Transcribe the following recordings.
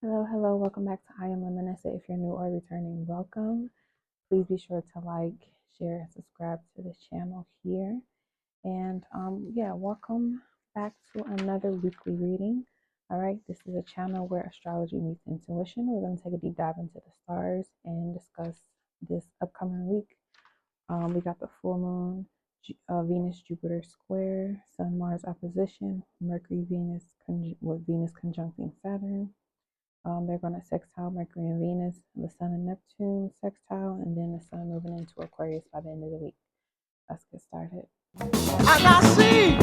Hello, welcome back to I Am Lemonessa. If you're new or returning, welcome. Please be sure to like, share, and subscribe to this channel here. And welcome back to another weekly reading. All right, this is a channel where astrology meets intuition. We're going to take a deep dive into the stars and discuss this upcoming week. We got the full moon, Venus Jupiter square, Sun Mars opposition, Mercury Venus with Venus conjuncting Saturn. They're going to sextile Mercury and Venus, the Sun and Neptune sextile, and then the Sun moving into Aquarius by the end of the week. Let's get started. And I see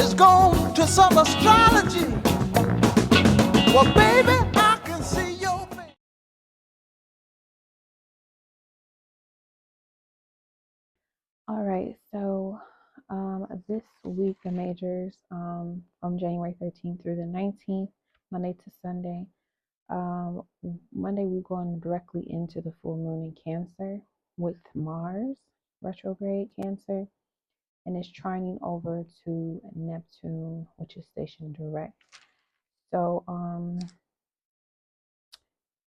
it's gone to some astrology. Well, baby, I can see your face. All right, so this week, the majors from January 13th through the 19th, Monday to Sunday. Monday, we're going directly into the full moon in Cancer with Mars, retrograde Cancer, and it's trining over to Neptune, which is stationed direct. So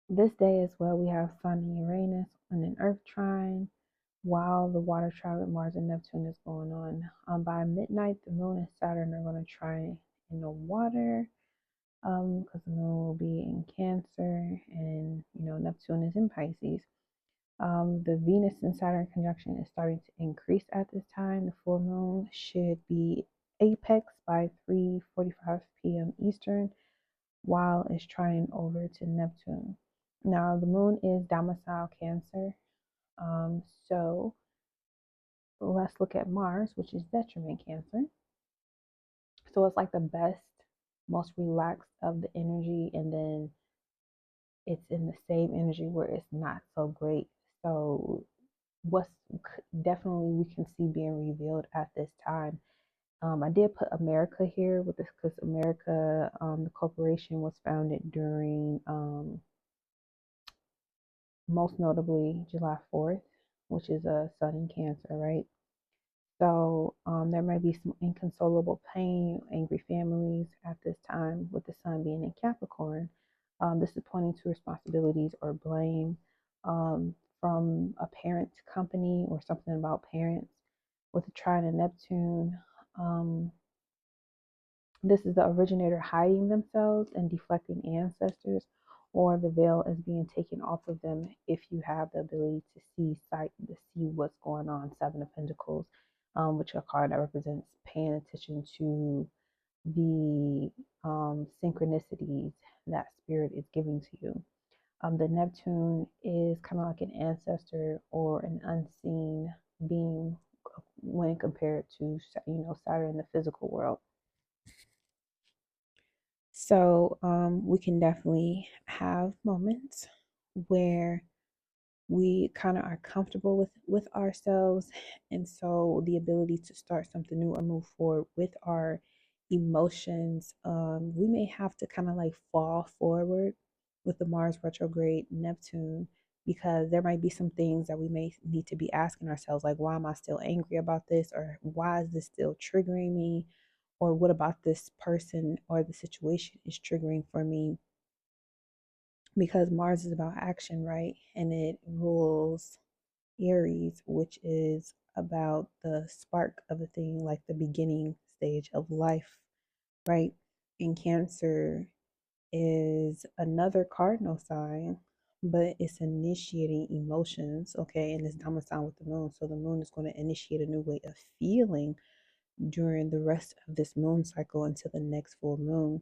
this day as well, we have Sun and Uranus and an Earth trine, while the water trine with Mars and Neptune is going on. By midnight, the Moon and Saturn are going to trine in the water, because the Moon will be in Cancer, and Neptune is in Pisces. The Venus and Saturn conjunction is starting to increase at this time. The full moon should be apex by 3:45 p.m. Eastern, while it's trining over to Neptune. Now, the moon is domicile Cancer. So let's look at Mars, which is detriment Cancer. So it's like the best, most relaxed of the energy, and then it's in the same energy where it's not so great. So what's definitely we can see being revealed at this time. I did put America here with this because America, the corporation, was founded during most notably July 4th, which is a Sun in Cancer, right? So there may be some inconsolable pain, angry families at this time with the Sun being in Capricorn. This is pointing to responsibilities or blame from a parent company or something about parents. With the trine and Neptune, this is the originator hiding themselves and deflecting ancestors, or the veil is being taken off of them if you have the ability to see what's going on. Seven of Pentacles, which is a card that represents paying attention to the synchronicities that spirit is giving to you. The Neptune is kind of like an ancestor or an unseen being when compared to Saturn in the physical world. So we can definitely have moments where we kind of are comfortable with ourselves, and so the ability to start something new or move forward with our emotions, we may have to kind of like fall forward with the Mars retrograde Neptune, because there might be some things that we may need to be asking ourselves, like, why am I still angry about this, or why is this still triggering me, or what about this person or the situation is triggering for me? Because Mars is about action, right? And it rules Aries, which is about the spark of a thing, like the beginning stage of life, right? And Cancer is another cardinal sign, but it's initiating emotions, okay? And it's domicile with the moon. So the moon is going to initiate a new way of feeling during the rest of this moon cycle until the next full moon.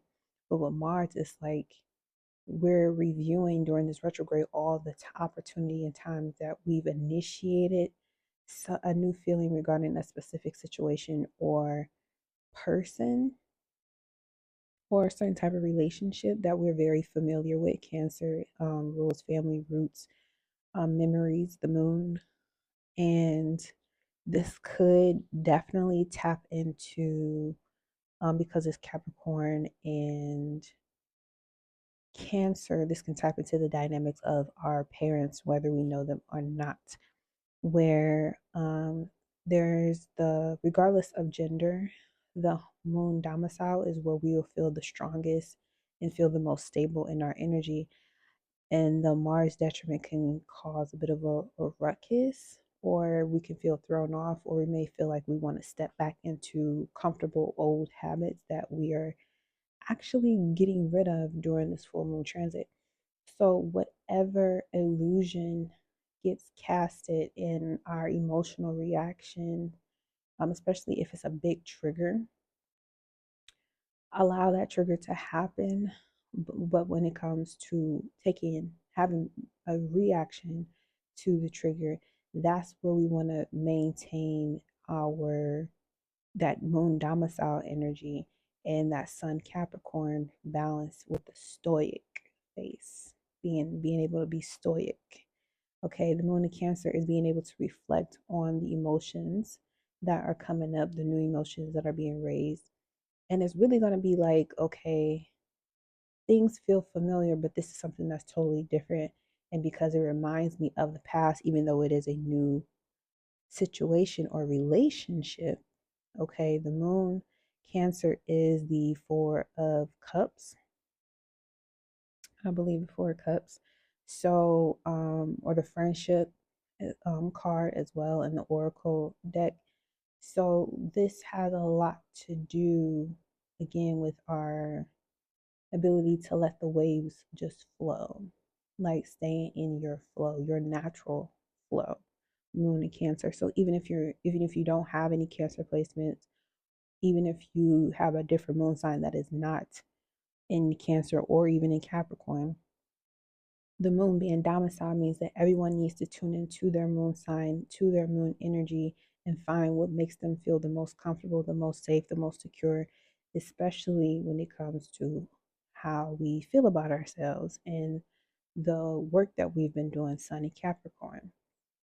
But with Mars, it's like we're reviewing during this retrograde all the opportunity and times that we've initiated a new feeling regarding a specific situation or person or a certain type of relationship that we're very familiar with. Cancer rules family roots, memories, the moon, and this could definitely tap into, because it's Capricorn and Cancer, this can tap into the dynamics of our parents, whether we know them or not, where there's regardless of gender, the moon domicile is where we will feel the strongest and feel the most stable in our energy. And the Mars detriment can cause a bit of a ruckus, or we can feel thrown off, or we may feel like we want to step back into comfortable old habits that we are actually getting rid of during this full moon transit. So, whatever illusion gets casted in our emotional reaction, especially if it's a big trigger, allow that trigger to happen. But when it comes to having a reaction to the trigger, that's where we want to maintain our that moon domicile energy and that sun Capricorn balance with the stoic face, being able to be stoic. Okay, the moon in Cancer is being able to reflect on the emotions that are coming up, the new emotions that are being raised. And it's really going to be like, okay, things feel familiar, but this is something that's totally different. And because it reminds me of the past, even though it is a new situation or relationship, okay, the moon Cancer is the Four of Cups. I believe the Four of Cups. So, or the friendship card as well in the Oracle deck. So, this has a lot to do again with our ability to let the waves just flow, like staying in your flow, your natural flow. Moon and Cancer. So even if you don't have any Cancer placements, even if you have a different moon sign that is not in Cancer or even in Capricorn, the moon being domicile means that everyone needs to tune into their moon sign, to their moon energy, and find what makes them feel the most comfortable, the most safe, the most secure, especially when it comes to how we feel about ourselves and the work that we've been doing, Sun and Capricorn,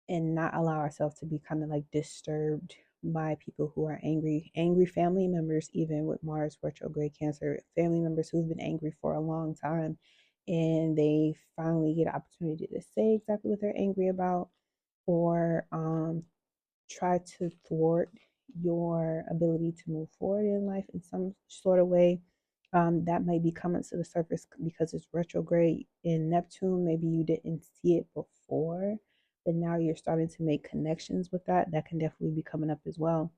and not allow ourselves to be kind of like disturbed by people who are angry family members, even with Mars retrograde Cancer, family members who've been angry for a long time, and they finally get an opportunity to say exactly what they're angry about, or try to thwart your ability to move forward in life in some sort of way. That may be coming to the surface because it's retrograde in Neptune. Maybe you didn't see it before, but now you're starting to make connections with that. That can definitely be coming up as well.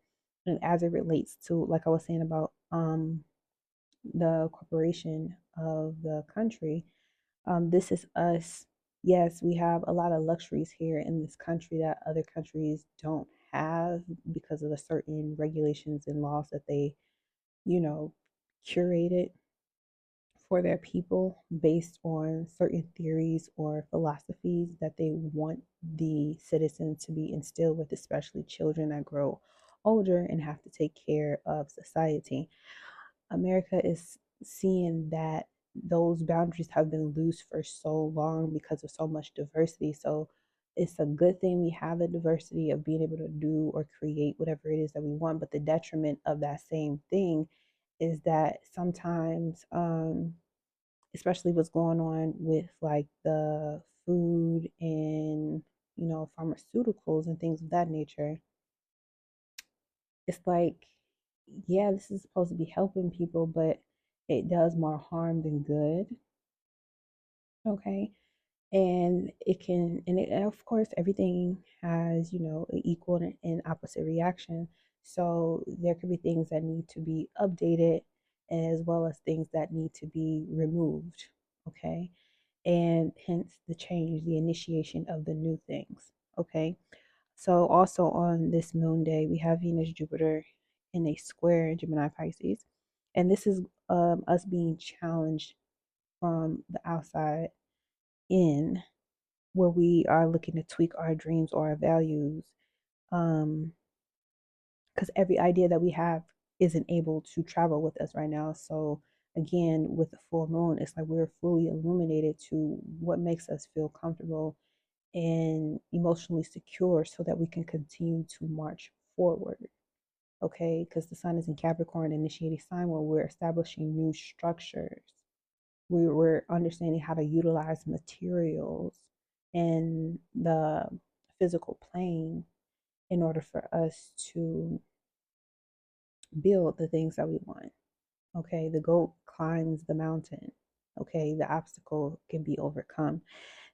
And as it relates to, like I was saying about the corporation of the country, this is us. Yes, we have a lot of luxuries here in this country that other countries don't have because of the certain regulations and laws that they, you know, curated for their people based on certain theories or philosophies that they want the citizens to be instilled with, especially children that grow older and have to take care of society. America is seeing that those boundaries have been loose for so long because of so much diversity. So it's a good thing we have the diversity of being able to do or create whatever it is that we want. But the detriment of that same thing is that sometimes, especially what's going on with like the food and pharmaceuticals and things of that nature, it's like, yeah, this is supposed to be helping people, but it does more harm than good. Okay. And of course, everything has, an equal and opposite reaction. So there could be things that need to be updated as well as things that need to be removed. Okay. And hence the change, the initiation of the new things. Okay. So also on this moon day, we have Venus Jupiter in a square in Gemini Pisces. And this is us being challenged from the outside in, where we are looking to tweak our dreams or our values. Because every idea that we have isn't able to travel with us right now. So again, with the full moon, it's like we're fully illuminated to what makes us feel comfortable and emotionally secure so that we can continue to march forward. Okay, because the sun is in Capricorn, initiating sign where we're establishing new structures. We're understanding how to utilize materials and the physical plane in order for us to build the things that we want. Okay, the goat climbs the mountain. Okay, the obstacle can be overcome.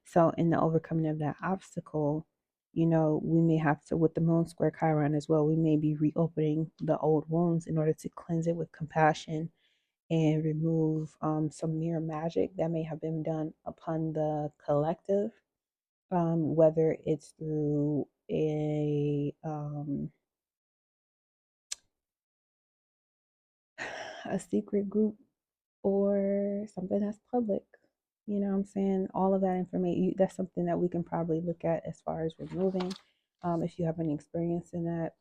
So in the overcoming of that obstacle, we may have to, with the moon square Chiron as well, we may be reopening the old wounds in order to cleanse it with compassion and remove some mirror magic that may have been done upon the collective, whether it's through a secret group or something that's public. You know what I'm saying? All of that information, that's something that we can probably look at as far as removing. If you have any experience in that,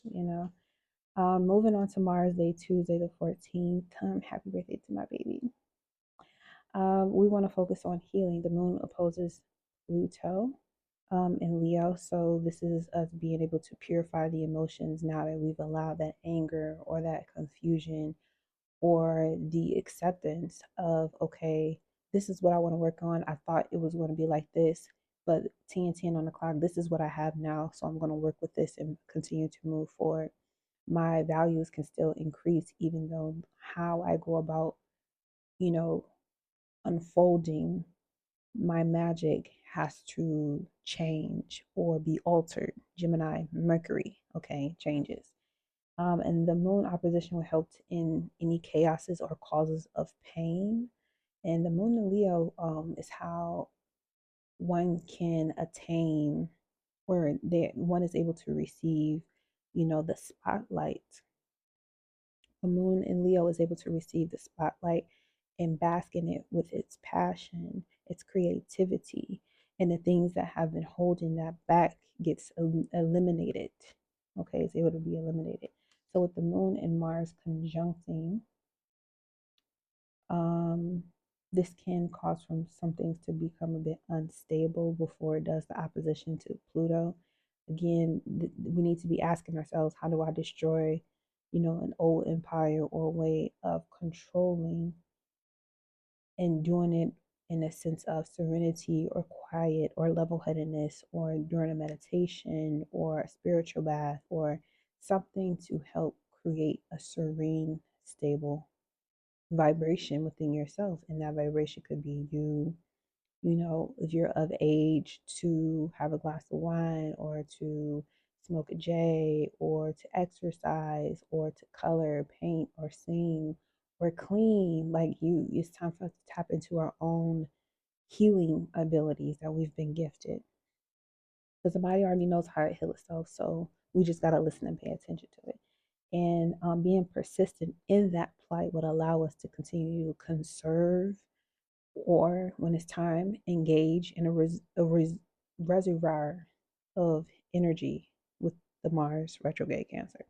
you know. Moving on to Mars Day, Tuesday the 14th. Happy birthday to my baby. We want to focus on healing. The moon opposes Pluto in Leo. So this is us being able to purify the emotions now that we've allowed that anger or that confusion or the acceptance of, okay, this is what I want to work on. I thought it was going to be like this, but 10 on the clock, this is what I have now. So I'm going to work with this and continue to move forward. My values can still increase, even though how I go about, you know, unfolding my magic has to change or be altered. Gemini, Mercury, okay, changes. And the moon opposition will help in any chaoses or causes of pain. And the moon in Leo is how one can attain, or one is able to receive, the spotlight. The moon in Leo is able to receive the spotlight and bask in it with its passion, its creativity, and the things that have been holding that back gets eliminated. Okay, it's able to be eliminated. So with the moon and Mars conjuncting, um, this can cause from some things to become a bit unstable before it does the opposition to Pluto. Again, we need to be asking ourselves, how do I destroy, an old empire or way of controlling and doing it in a sense of serenity or quiet or level headedness or during a meditation or a spiritual bath or something to help create a serene, stable vibration within yourself. And that vibration could be you, if you're of age to have a glass of wine or to smoke a J or to exercise or to color, paint, or sing or clean. Like it's time for us to tap into our own healing abilities that we've been gifted. Because the body already knows how to heal itself. So we just got to listen and pay attention to it. And being persistent in that plight would allow us to continue to conserve, or when it's time, engage in a reservoir of energy with the Mars retrograde Cancer.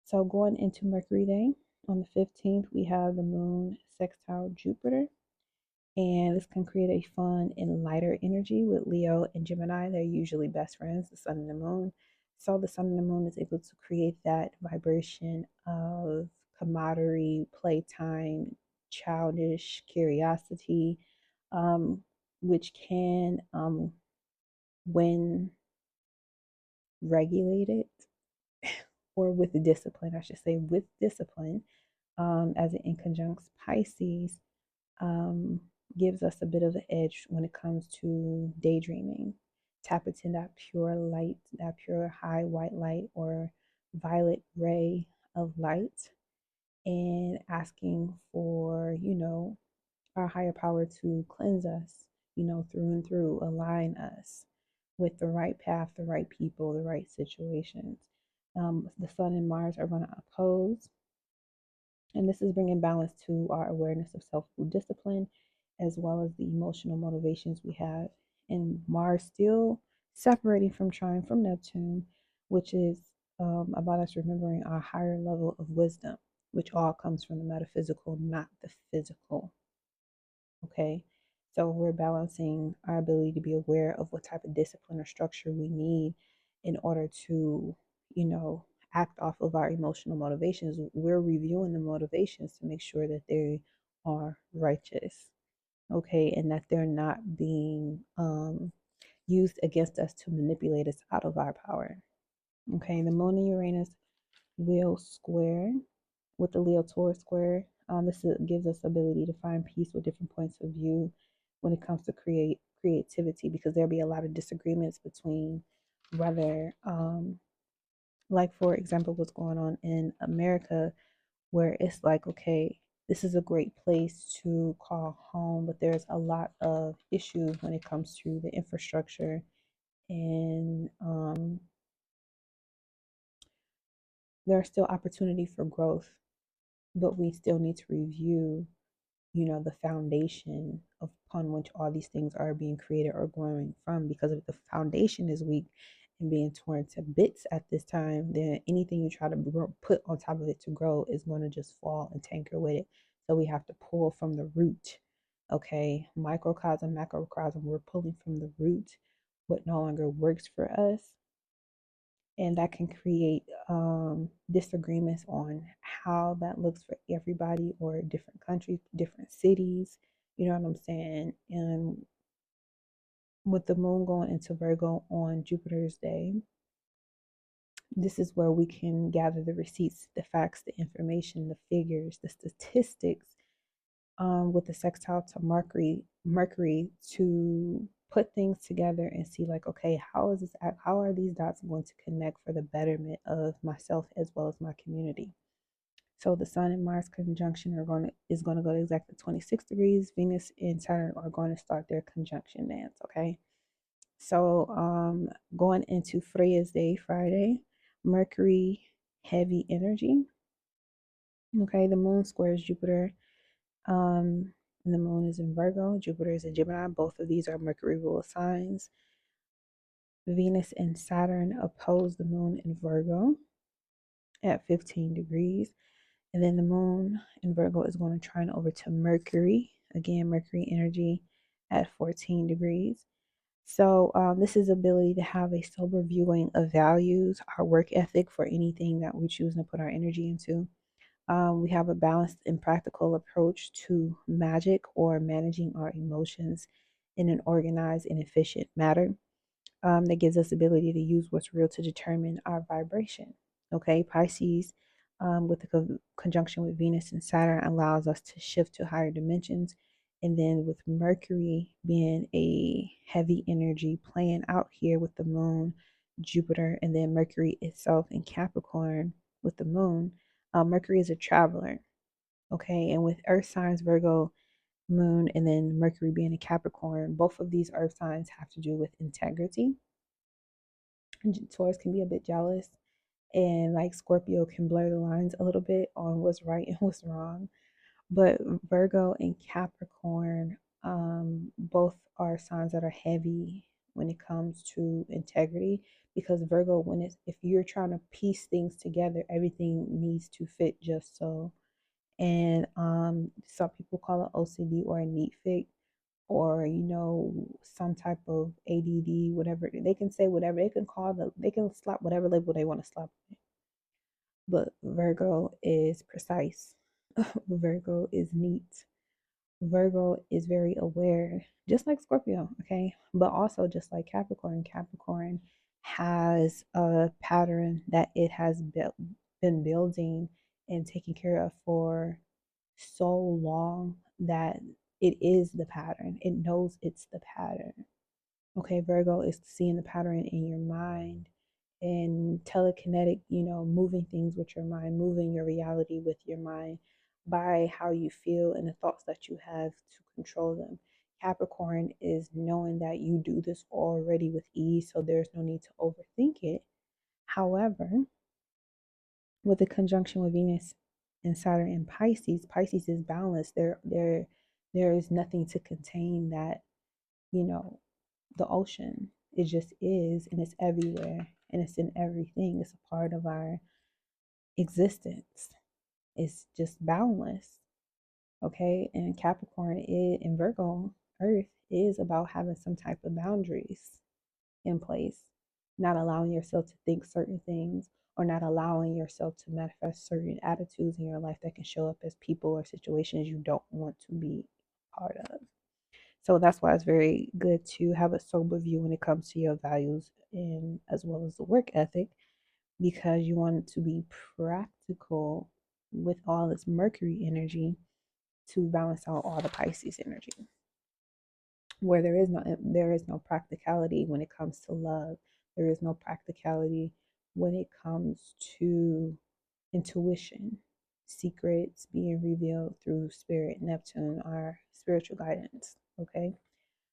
So going into Mercury Day on the 15th, we have the moon sextile Jupiter. And this can create a fun and lighter energy with Leo and Gemini. They're usually best friends, the sun and the moon. So the sun and the moon is able to create that vibration of camaraderie, playtime, childish curiosity, um, which can, when regulated or with discipline, I should say, with discipline, as it in conjuncts Pisces, um, gives us a bit of an edge when it comes to daydreaming. Tap into that pure light, that pure high white light or violet ray of light, and asking for, our higher power to cleanse us, through and through, align us with the right path, the right people, the right situations. The Sun and Mars are going to oppose, and this is bringing balance to our awareness of self discipline as well as the emotional motivations we have. And Mars still separating from trine from Neptune, which is about us remembering our higher level of wisdom, which all comes from the metaphysical, not the physical. Okay. So we're balancing our ability to be aware of what type of discipline or structure we need in order to, act off of our emotional motivations. We're reviewing the motivations to make sure that they are righteous. Okay. And that they're not being used against us to manipulate us out of our power. Okay. The moon and Uranus will square with the Leo Taurus square Gives us ability to find peace with different points of view when it comes to creativity, because there'll be a lot of disagreements between whether, like for example, what's going on in America, where it's like, okay, this is a great place to call home, but there's a lot of issues when it comes to the infrastructure, and there's still opportunity for growth, but we still need to review, the foundation upon which all these things are being created or growing from. Because if the foundation is weak and being torn to bits at this time, then anything you try to put on top of it to grow is going to just fall and tanker with it. So we have to pull from the root. Okay, microcosm, macrocosm, we're pulling from the root what no longer works for us, and that can create disagreements on how that looks for everybody, or different countries, different cities. You know what I'm saying? And with the moon going into Virgo on Jupiter's day, this is where we can gather the receipts, the facts, the information, the figures, the statistics, with the sextile to Mercury, to put things together and see, like, okay, how are these dots going to connect for the betterment of myself as well as my community. So the Sun and Mars conjunction is going to go to exactly 26 degrees. Venus and Saturn are going to start their conjunction dance. Okay, so going into Freya's day, Friday, Mercury heavy energy. Okay, the moon squares Jupiter, and the moon is in Virgo, Jupiter is in Gemini. Both of these are Mercury rule signs. Venus and Saturn oppose the moon in Virgo at 15 degrees. And then the moon in Virgo is going to trine over to Mercury. Again, Mercury energy at 14 degrees. So this is ability to have a sober viewing of values, our work ethic for anything that we choose to put our energy into. We have a balanced and practical approach to magic, or managing our emotions in an organized and efficient manner, that gives us ability to use what's real to determine our vibration. Okay, Pisces, with the conjunction with Venus and Saturn, allows us to shift to higher dimensions. And then with Mercury being a heavy energy playing out here with the moon, Jupiter, and then Mercury itself in Capricorn with the moon, Mercury is a traveler. Okay, and with Earth signs, Virgo, moon, and then Mercury being a Capricorn, both of these Earth signs have to do with integrity. Taurus can be a bit jealous, and like Scorpio can blur the lines a little bit on what's right and what's wrong. But Virgo and Capricorn, both are signs that are heavy when it comes to integrity, because Virgo, if you're trying to piece things together, everything needs to fit just so. And some people call it OCD or a neat fit, or some type of ADD, whatever. They can say whatever, they can slap whatever label they want to slap it. But Virgo is precise. Virgo is neat. Virgo is very aware, just like Scorpio, okay? But also just like Capricorn. Capricorn has a pattern that it has been building and taking care of for so long, that it is the pattern. It knows it's the pattern. Okay, Virgo is seeing the pattern in your mind and telekinetic, moving things with your mind, moving your reality with your mind by how you feel and the thoughts that you have to control them. Capricorn is knowing that you do this already with ease, so there's no need to overthink it. However, with the conjunction with Venus and Saturn in Pisces, Pisces is balanced. There is nothing to contain that, you know, the ocean. It just is, and it's everywhere, and it's in everything. It's a part of our existence. It's just boundless. Okay, and Capricorn is in Virgo, Earth is about having some type of boundaries in place, not allowing yourself to think certain things, or not allowing yourself to manifest certain attitudes in your life that can show up as people or situations you don't want to be part of. So that's why it's very good to have a sober view when it comes to your values, and as well as the work ethic, because you want it to be practical with all its Mercury energy to balance out all the Pisces energy, where there is no practicality when it comes to love. There is no practicality when it comes to intuition, secrets being revealed through spirit. Neptune, our spiritual guidance. Okay.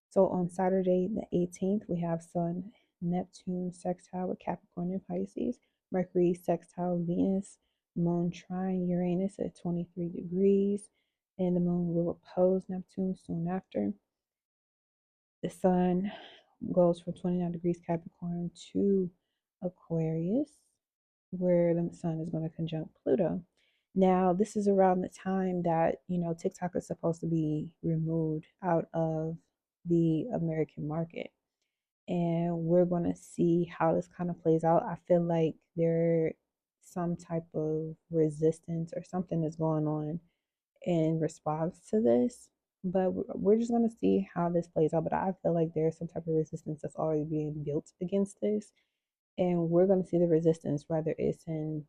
So on Saturday the 18th, we have Sun Neptune sextile with Capricorn and Pisces, Mercury sextile Venus, Moon trine Uranus at 23 degrees, and the Moon will oppose Neptune soon after. The Sun goes from 29 degrees Capricorn to Aquarius, where the Sun is going to conjunct Pluto. Now, this is around the time that, TikTok is supposed to be removed out of the American market. And we're going to see how this kind of plays out. I feel like there some type of resistance or something is going on in response to this. But we're just going to see how this plays out. But I feel like there's some type of resistance that's already being built against this. And we're going to see the resistance, whether it's in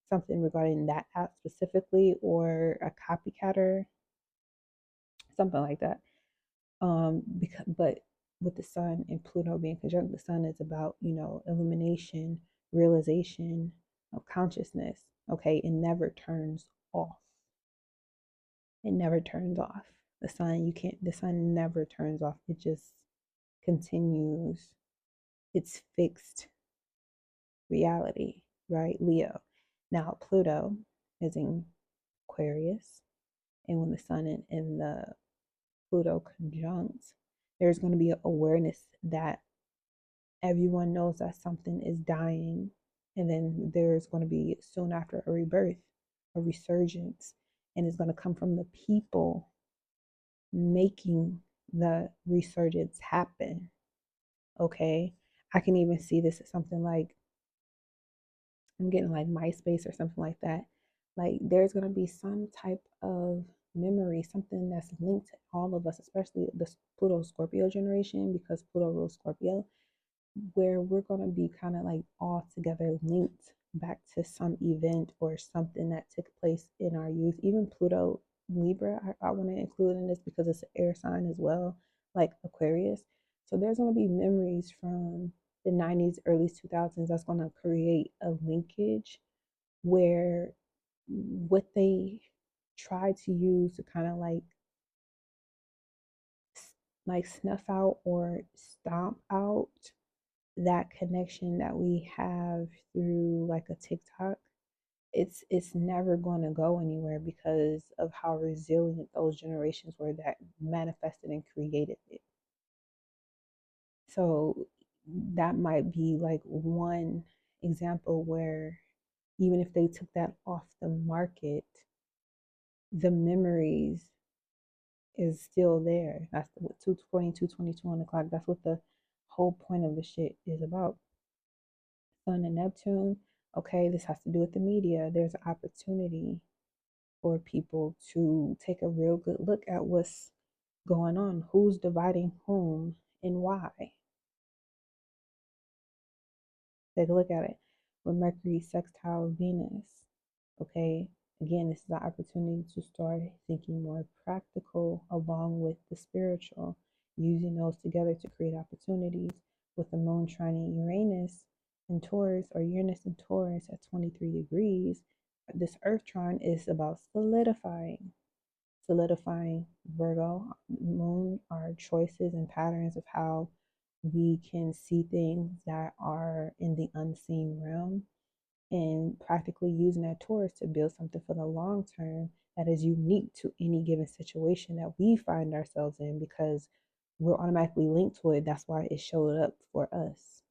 something regarding that app specifically or a copycatter, something like that. But with the Sun and Pluto being conjunct, the Sun is about, illumination, realization of consciousness. Okay, it never turns off. It never turns off. The Sun never turns off. It just continues its fixed reality, right? Leo. Now, Pluto is in Aquarius, and when the Sun and the Pluto conjunct, there's going to be an awareness that everyone knows that something is dying, and then there's going to be soon after a rebirth, a resurgence, and it's going to come from the people making the resurgence happen. Okay, I can even see this as something like I'm getting like MySpace or something like that. Like there's gonna be some type of memory, something that's linked to all of us, especially the Pluto Scorpio generation, because Pluto rules Scorpio, where we're gonna be kind of like all together linked back to some event or something that took place in our youth. Even Pluto Libra, I want to include in this because it's an air sign as well, like Aquarius. So there's going to be memories from the 90s, early 2000s that's going to create a linkage where what they try to use to kind of like snuff out or stomp out that connection that we have through like a TikTok, it's never going to go anywhere because of how resilient those generations were that manifested and created it. So that might be like one example where even if they took that off the market, the memories is still there. That's what 220, 222 on the clock. That's what the whole point of the shit is about. Sun and Neptune. Okay, this has to do with the media. There's an opportunity for people to take a real good look at what's going on, who's dividing whom, and why. Take a look at it. With Mercury sextile Venus, okay, again, this is an opportunity to start thinking more practical along with the spiritual, using those together to create opportunities. With the moon trining Uranus in Taurus, or Uranus in Taurus at 23 degrees, this earth trine is about solidifying Virgo moon, our choices and patterns of how we can see things that are in the unseen realm, and practically using that Taurus to build something for the long term that is unique to any given situation that we find ourselves in, because we're automatically linked to it. That's why it showed up for us.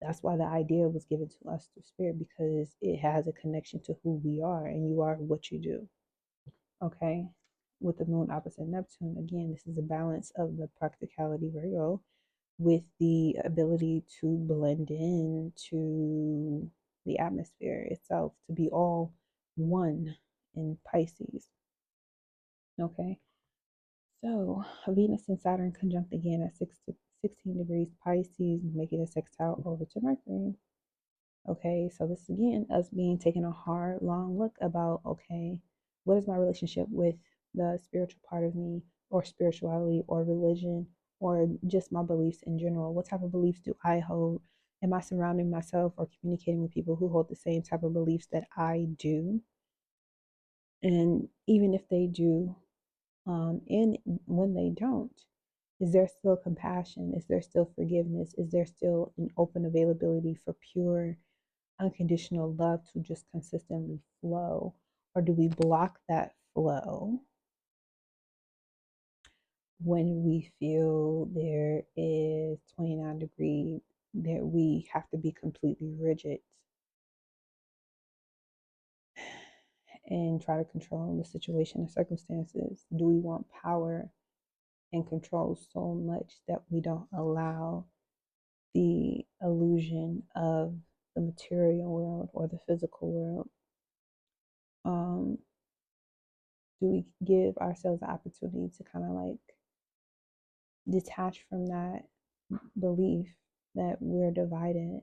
That's why the idea was given to us through spirit, because it has a connection to who we are, and you are what you do. Okay, with the moon opposite Neptune, again, this is a balance of the practicality Virgo with the ability to blend in to the atmosphere itself, to be all one in Pisces. Okay, so Venus and Saturn conjunct again at 16 degrees Pisces, making a sextile over to Mercury. Okay, so this is again us being taking a hard, long look about, okay, what is my relationship with the spiritual part of me, or spirituality, or religion, or just my beliefs in general? What type of beliefs do I hold? Am I surrounding myself or communicating with people who hold the same type of beliefs that I do? And even if they do, and when they don't, is there still compassion? Is there still forgiveness? Is there still an open availability for pure, unconditional love to just consistently flow? Or do we block that flow when we feel there is 29 degrees, that we have to be completely rigid and try to control the situation and circumstances? Do we want power and control so much that we don't allow the illusion of the material world or the physical world? Um, do we give ourselves the opportunity to kind of like detach from that belief that we're divided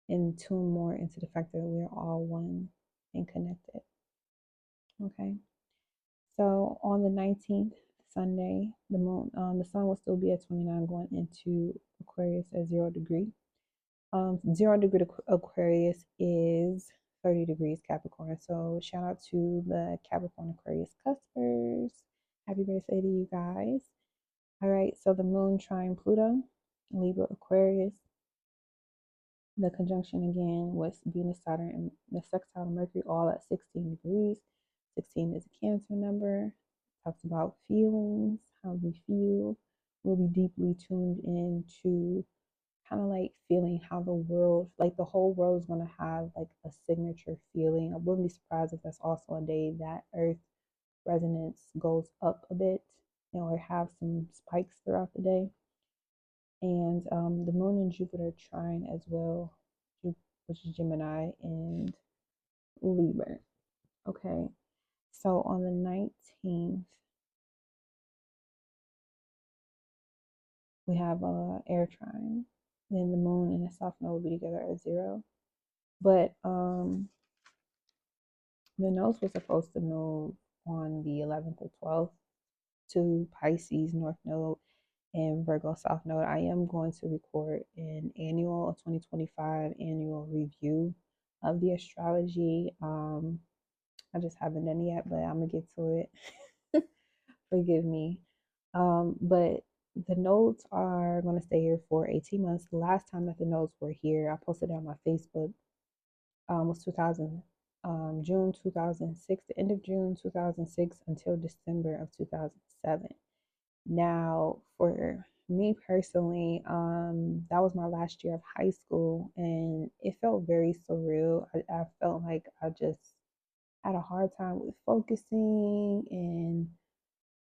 and tune more into the fact that we're all one and connected? Okay. So on the 19th, Sunday, the sun will still be at 29, going into Aquarius at 0 degree. 0 degree Aquarius is 30 degrees Capricorn. So shout out to the Capricorn Aquarius cuspers. Happy birthday to you guys. All right, so the moon trine Pluto, Libra Aquarius. The conjunction again with Venus, Saturn, and the sextile Mercury, all at 16 degrees. 16 is a Cancer number. Talks about feelings, how we feel. We'll be deeply tuned into kind of like feeling how the world, like the whole world is going to have like a signature feeling. I wouldn't be surprised if that's also a day that Earth resonance goes up a bit, or have some spikes throughout the day. And the moon and Jupiter trine as well, which is Gemini and Libra. Okay, so on the 19th, we have air trine. Then the moon and the south node will be together at 0. But the nodes were supposed to move on the 11th or 12th to Pisces North Node and Virgo South Node. I am going to record an annual, a 2025 annual review of the astrology. I just haven't done it yet, but I'm gonna get to it. Forgive me. But the nodes are going to stay here for 18 months. The last time that the nodes were here, I posted it on my Facebook, was June 2006, the end of June 2006 until December of 2007. Now, for me personally, that was my last year of high school, and it felt very surreal. I felt like I just had a hard time with focusing, and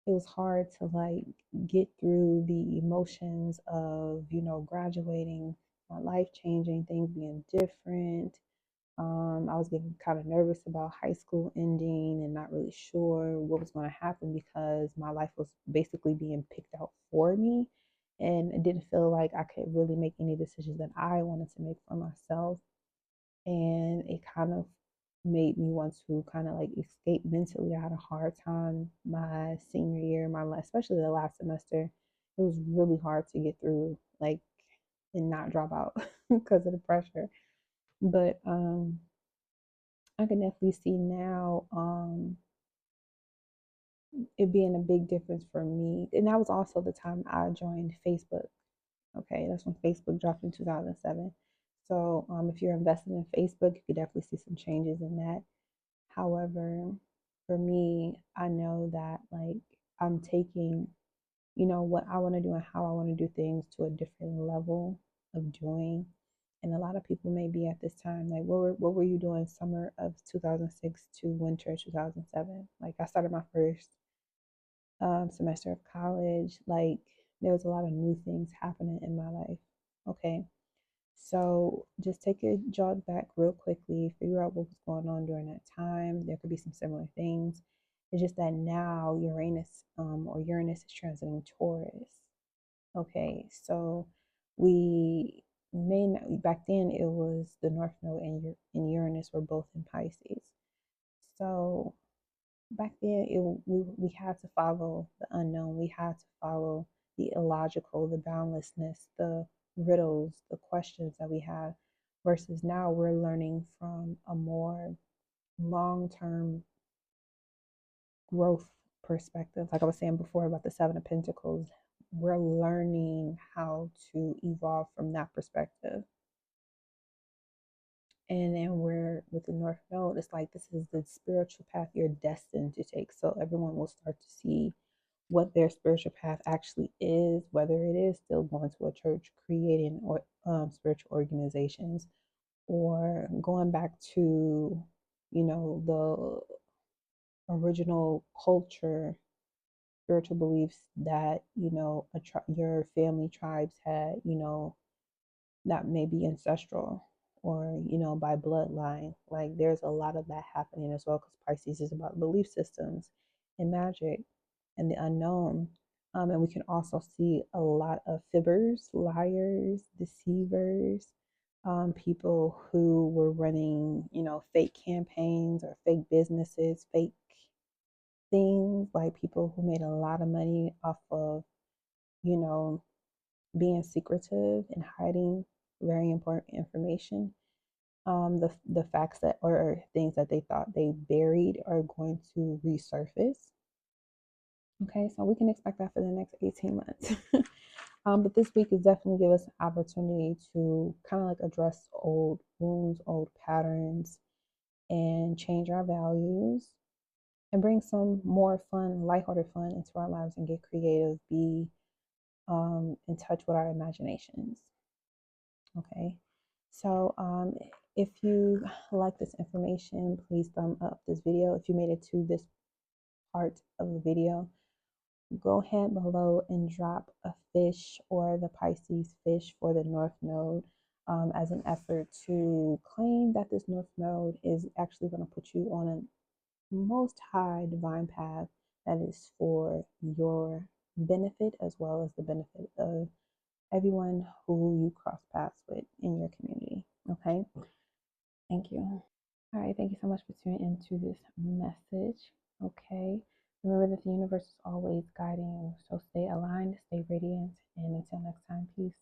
it was hard to like get through the emotions of, graduating, my life changing, things being different. I was getting kind of nervous about high school ending and not really sure what was going to happen because my life was basically being picked out for me. And it didn't feel like I could really make any decisions that I wanted to make for myself. And it kind of made me want to kind of like escape mentally. I had a hard time my senior year, especially the last semester. It was really hard to get through, like, and not drop out because of the pressure. But I can definitely see now it being a big difference for me. And that was also the time I joined Facebook. Okay, that's when Facebook dropped in 2007. So if you're invested in Facebook, you could definitely see some changes in that. However, for me, I know that like I'm taking, what I want to do and how I want to do things to a different level of doing. And a lot of people may be at this time like, what were you doing summer of 2006 to winter 2007? Like I started my first semester of college. Like there was a lot of new things happening in my life. Okay. So just take your jog back real quickly, figure out what was going on during that time. There could be some similar things. It's just that now Uranus is transiting Taurus. Okay, so we may not, back then it was the North Node and Uranus were both in Pisces. So back then we had to follow the unknown. We had to follow the illogical, the boundlessness, the riddles, the questions that we have. Versus now we're learning from a more long-term growth perspective. Like I was saying before about the Seven of Pentacles, we're learning how to evolve from that perspective. And then we're with the North Node, it's like this is the spiritual path you're destined to take. So everyone will start to see what their spiritual path actually is, whether it is still going to a church, creating or spiritual organizations, or going back to, you know, the original culture, spiritual beliefs that, you know, your family tribes had, you know, that may be ancestral or, you know, by bloodline. Like there's a lot of that happening as well, because Pisces is about belief systems and magic and the unknown. And we can also see a lot of fibbers, liars, deceivers, people who were running, you know, fake campaigns or fake businesses, fake things, like people who made a lot of money off of, you know, being secretive and hiding very important information. The facts that or things that they thought they buried are going to resurface. Okay, so we can expect that for the next 18 months. But this week is definitely give us an opportunity to kind of like address old wounds, old patterns, and change our values and bring some more fun, lighthearted fun into our lives and get creative, be in touch with our imaginations. Okay, so if you like this information, please thumb up this video. If you made it to this part of the video, go ahead below and drop a fish or the Pisces fish for the North Node as an effort to claim that this North Node is actually going to put you on a most high divine path that is for your benefit as well as the benefit of everyone who you cross paths with in your community. Okay. Thank you. All right. Thank you so much for tuning into this message. Okay. Remember that the universe is always guiding you. So stay aligned, stay radiant, and until next time, peace.